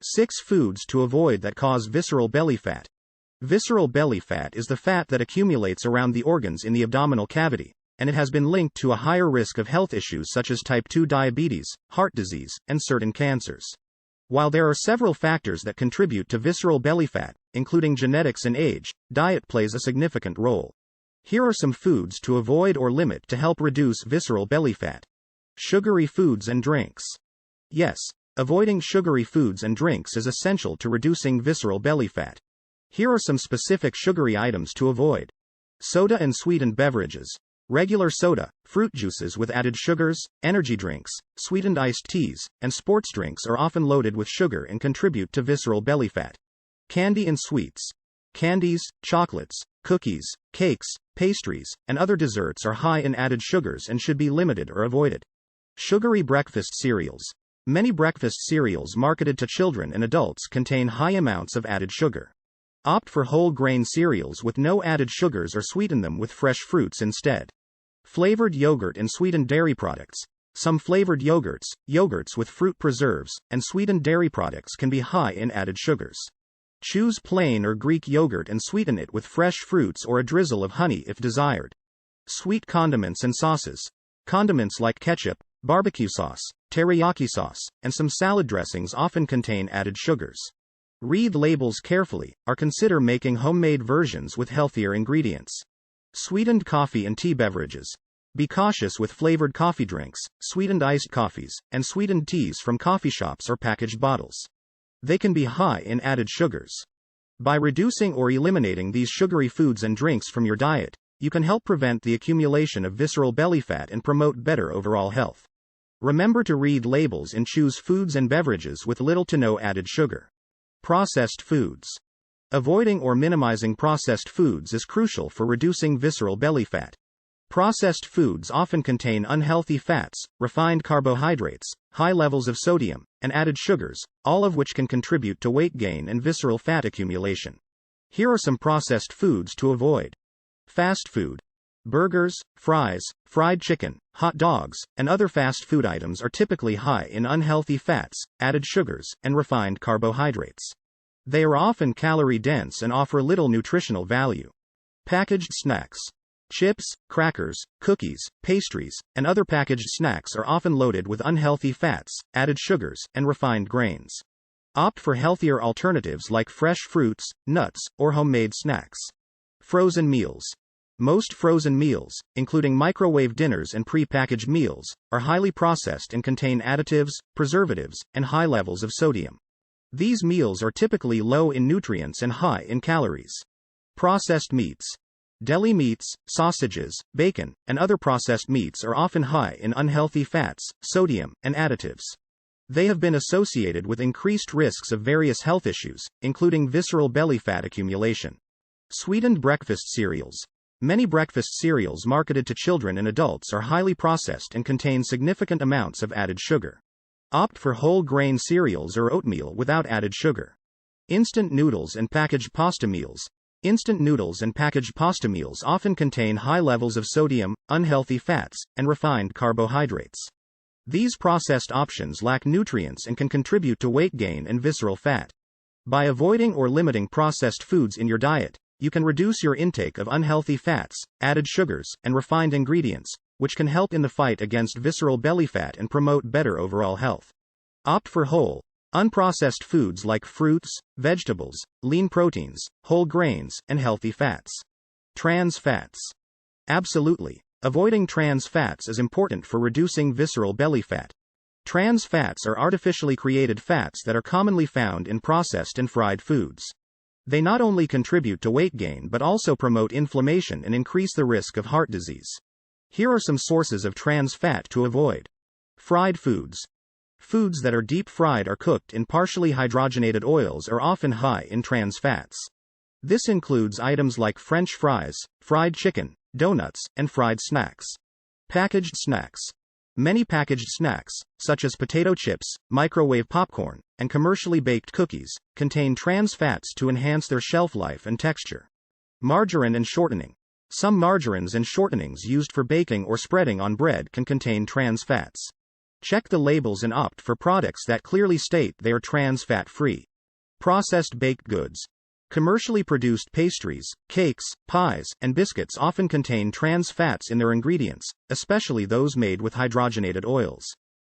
6 foods to avoid that cause visceral belly fat. Visceral belly fat is the fat that accumulates around the organs in the abdominal cavity, and it has been linked to a higher risk of health issues such as type 2 diabetes, heart disease, and certain cancers. While there are several factors that contribute to visceral belly fat, including genetics and age, diet plays a significant role. Here are some foods to avoid or limit to help reduce visceral belly fat. Sugary foods and drinks. Yes, avoiding sugary foods and drinks is essential to reducing visceral belly fat. Here are some specific sugary items to avoid. Soda and sweetened beverages. Regular soda, fruit juices with added sugars, energy drinks, sweetened iced teas, and sports drinks are often loaded with sugar and contribute to visceral belly fat. Candy and sweets. Candies, chocolates, cookies, cakes, pastries, and other desserts are high in added sugars and should be limited or avoided. Sugary breakfast cereals. Many breakfast cereals marketed to children and adults contain high amounts of added sugar. Opt for whole grain cereals with no added sugars or sweeten them with fresh fruits instead. Flavored yogurt and sweetened dairy products. Some flavored yogurts with fruit preserves, and sweetened dairy products can be high in added sugars. Choose plain or Greek yogurt and sweeten it with fresh fruits or a drizzle of honey if desired. Sweet condiments and sauces. Condiments like ketchup, barbecue sauce, teriyaki sauce, and some salad dressings often contain added sugars. Read labels carefully, or consider making homemade versions with healthier ingredients. Sweetened coffee and tea beverages. Be cautious with flavored coffee drinks, sweetened iced coffees, and sweetened teas from coffee shops or packaged bottles. They can be high in added sugars. By reducing or eliminating these sugary foods and drinks from your diet, you can help prevent the accumulation of visceral belly fat and promote better overall health. Remember to read labels and choose foods and beverages with little to no added sugar. Processed foods. Avoiding or minimizing processed foods is crucial for reducing visceral belly fat. Processed foods often contain unhealthy fats, refined carbohydrates, high levels of sodium, and added sugars, all of which can contribute to weight gain and visceral fat accumulation. Here are some processed foods to avoid. Fast food. Burgers, fries, fried chicken, hot dogs, and other fast food items are typically high in unhealthy fats, added sugars, and refined carbohydrates. They are often calorie-dense and offer little nutritional value. Packaged snacks. Chips, crackers, cookies, pastries, and other packaged snacks are often loaded with unhealthy fats, added sugars, and refined grains. Opt for healthier alternatives like fresh fruits, nuts, or homemade snacks. Frozen meals. Most frozen meals, including microwave dinners and pre-packaged meals, are highly processed and contain additives, preservatives, and high levels of sodium. These meals are typically low in nutrients and high in calories. Processed meats. Deli meats, sausages, bacon, and other processed meats are often high in unhealthy fats, sodium, and additives. They have been associated with increased risks of various health issues, including visceral belly fat accumulation. Sweetened breakfast cereals. Many breakfast cereals marketed to children and adults are highly processed and contain significant amounts of added sugar. Opt for whole grain cereals or oatmeal without added sugar. Instant noodles and packaged pasta meals. Instant noodles and packaged pasta meals often contain high levels of sodium, unhealthy fats, and refined carbohydrates. These processed options lack nutrients and can contribute to weight gain and visceral fat. By avoiding or limiting processed foods in your diet, you can reduce your intake of unhealthy fats, added sugars, and refined ingredients, which can help in the fight against visceral belly fat and promote better overall health. Opt for whole, unprocessed foods like fruits, vegetables, lean proteins, whole grains, and healthy fats. Trans fats. Absolutely. Avoiding trans fats is important for reducing visceral belly fat. Trans fats are artificially created fats that are commonly found in processed and fried foods. They not only contribute to weight gain but also promote inflammation and increase the risk of heart disease. Here are some sources of trans fat to avoid. Fried foods. Foods that are deep fried or cooked in partially hydrogenated oils are often high in trans fats. This includes items like French fries, fried chicken, donuts, and fried snacks. Packaged snacks. Many packaged snacks, such as potato chips, microwave popcorn, and commercially baked cookies, contain trans fats to enhance their shelf life and texture. Margarine and shortening. Some margarines and shortenings used for baking or spreading on bread can contain trans fats. Check the labels and opt for products that clearly state they are trans fat free. Processed baked goods. Commercially produced pastries, cakes, pies, and biscuits often contain trans fats in their ingredients, especially those made with hydrogenated oils.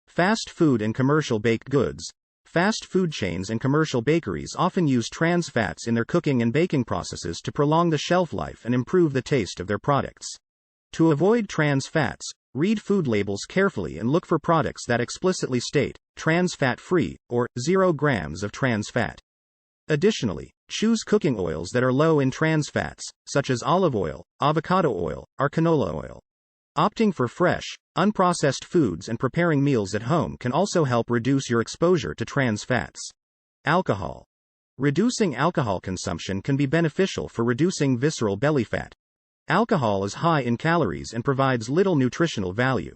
Fast food and commercial baked goods. Fast food chains and commercial bakeries often use trans fats in their cooking and baking processes to prolong the shelf life and improve the taste of their products. To avoid trans fats, read food labels carefully and look for products that explicitly state trans fat free or 0 grams of trans fat. Additionally, choose cooking oils that are low in trans fats, such as olive oil, avocado oil, or canola oil. Opting for fresh, unprocessed foods and preparing meals at home can also help reduce your exposure to trans fats. Alcohol. Reducing alcohol consumption can be beneficial for reducing visceral belly fat. Alcohol is high in calories and provides little nutritional value.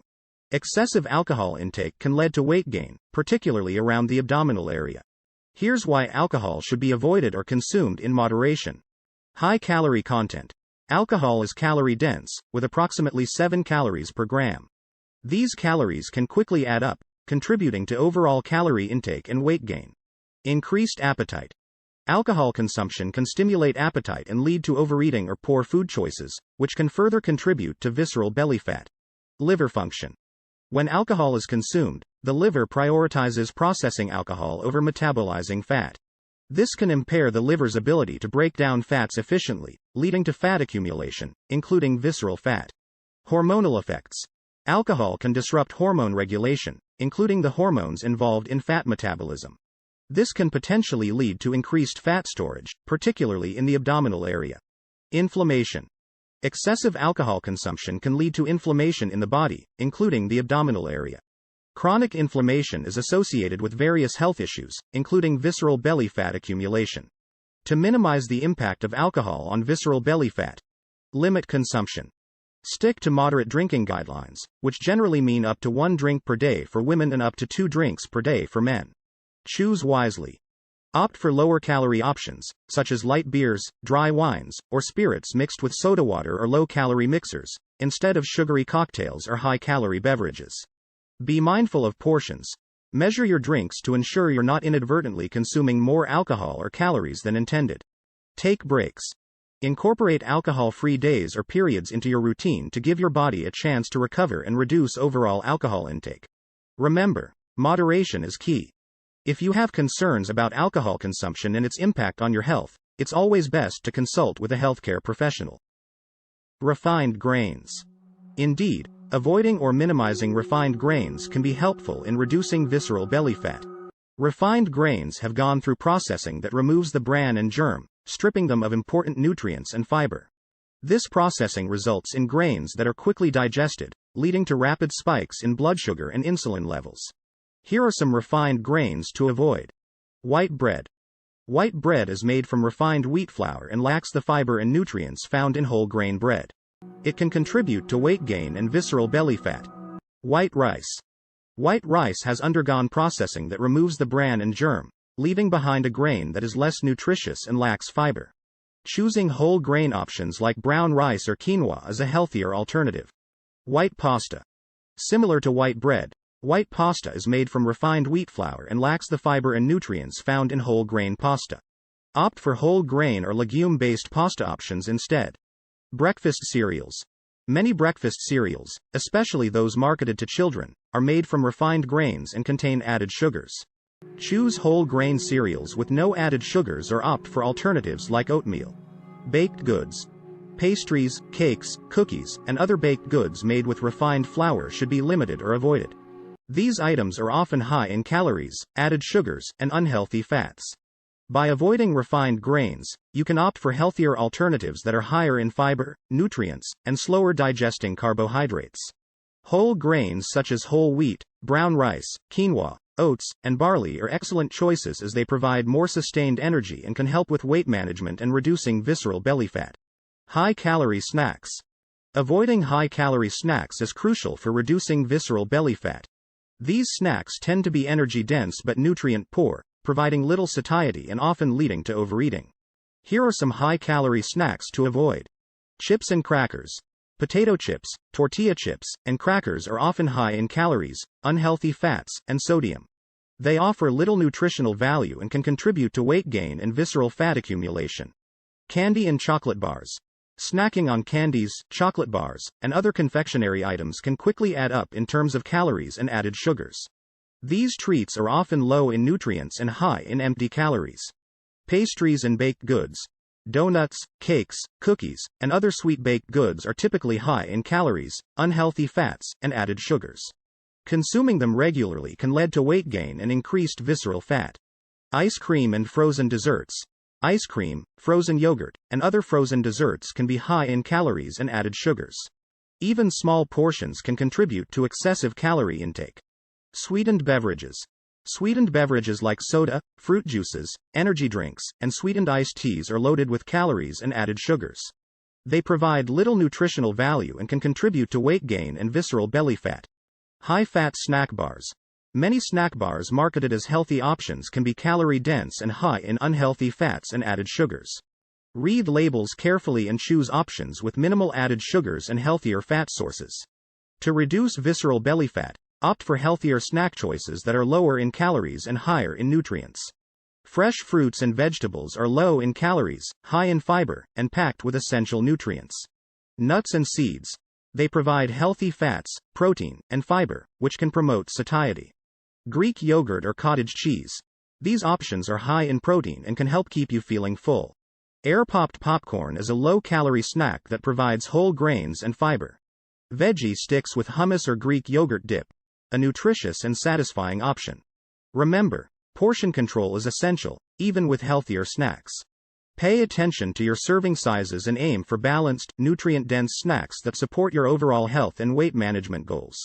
Excessive alcohol intake can lead to weight gain, particularly around the abdominal area. Here's why alcohol should be avoided or consumed in moderation. High calorie content. Alcohol is calorie dense, with approximately 7 calories per gram. These calories can quickly add up, contributing to overall calorie intake and weight gain. Increased appetite. Alcohol consumption can stimulate appetite and lead to overeating or poor food choices, which can further contribute to visceral belly fat. Liver function. When alcohol is consumed, the liver prioritizes processing alcohol over metabolizing fat. This can impair the liver's ability to break down fats efficiently, leading to fat accumulation, including visceral fat. Hormonal effects. Alcohol can disrupt hormone regulation, including the hormones involved in fat metabolism. This can potentially lead to increased fat storage, particularly in the abdominal area. Inflammation. Excessive alcohol consumption can lead to inflammation in the body, including the abdominal area. Chronic inflammation is associated with various health issues, including visceral belly fat accumulation. To minimize the impact of alcohol on visceral belly fat, limit consumption. Stick to moderate drinking guidelines, which generally mean up to 1 drink per day for women and up to 2 drinks per day for men. Choose wisely. Opt for lower-calorie options, such as light beers, dry wines, or spirits mixed with soda water or low-calorie mixers, instead of sugary cocktails or high-calorie beverages. Be mindful of portions. Measure your drinks to ensure you're not inadvertently consuming more alcohol or calories than intended. Take breaks. Incorporate alcohol-free days or periods into your routine to give your body a chance to recover and reduce overall alcohol intake. Remember, moderation is key. If you have concerns about alcohol consumption and its impact on your health, it's always best to consult with a healthcare professional. Refined grains. Indeed, avoiding or minimizing refined grains can be helpful in reducing visceral belly fat. Refined grains have gone through processing that removes the bran and germ, stripping them of important nutrients and fiber. This processing results in grains that are quickly digested, leading to rapid spikes in blood sugar and insulin levels. Here are some refined grains to avoid. White bread. White bread is made from refined wheat flour and lacks the fiber and nutrients found in whole grain bread. It can contribute to weight gain and visceral belly fat. White rice. White rice has undergone processing that removes the bran and germ, leaving behind a grain that is less nutritious and lacks fiber. Choosing whole grain options like brown rice or quinoa is a healthier alternative. White pasta. Similar to white bread, white pasta is made from refined wheat flour and lacks the fiber and nutrients found in whole grain pasta. Opt for whole grain or legume-based pasta options instead. Breakfast cereals. Many breakfast cereals, especially those marketed to children, are made from refined grains and contain added sugars. Choose whole grain cereals with no added sugars or opt for alternatives like oatmeal. Baked goods. Pastries, cakes, cookies, and other baked goods made with refined flour should be limited or avoided. These items are often high in calories, added sugars, and unhealthy fats. By avoiding refined grains, you can opt for healthier alternatives that are higher in fiber, nutrients, and slower digesting carbohydrates. Whole grains such as whole wheat, brown rice, quinoa, oats, and barley are excellent choices as they provide more sustained energy and can help with weight management and reducing visceral belly fat. High-calorie snacks. Avoiding high-calorie snacks is crucial for reducing visceral belly fat. These snacks tend to be energy-dense but nutrient-poor, providing little satiety and often leading to overeating. Here are some high-calorie snacks to avoid. Chips and crackers. Potato chips, tortilla chips, and crackers are often high in calories, unhealthy fats, and sodium. They offer little nutritional value and can contribute to weight gain and visceral fat accumulation. Candy and chocolate bars. Snacking on candies, chocolate bars, and other confectionery items can quickly add up in terms of calories and added sugars. These treats are often low in nutrients and high in empty calories. Pastries and baked goods. Donuts, cakes, cookies, and other sweet baked goods are typically high in calories, unhealthy fats, and added sugars. Consuming them regularly can lead to weight gain and increased visceral fat. Ice cream and frozen desserts. Ice cream, frozen yogurt, and other frozen desserts can be high in calories and added sugars. Even small portions can contribute to excessive calorie intake. Sweetened beverages. Sweetened beverages like soda, fruit juices, energy drinks, and sweetened iced teas are loaded with calories and added sugars. They provide little nutritional value and can contribute to weight gain and visceral belly fat. High-fat snack bars. Many snack bars marketed as healthy options can be calorie-dense and high in unhealthy fats and added sugars. Read labels carefully and choose options with minimal added sugars and healthier fat sources. To reduce visceral belly fat, opt for healthier snack choices that are lower in calories and higher in nutrients. Fresh fruits and vegetables are low in calories, high in fiber, and packed with essential nutrients. Nuts and seeds. They provide healthy fats, protein, and fiber, which can promote satiety. Greek yogurt or cottage cheese. These options are high in protein and can help keep you feeling full. Air-popped popcorn is a low-calorie snack that provides whole grains and fiber. Veggie sticks with hummus or Greek yogurt dip. A nutritious and satisfying option. Remember, portion control is essential, even with healthier snacks. Pay attention to your serving sizes and aim for balanced, nutrient-dense snacks that support your overall health and weight management goals.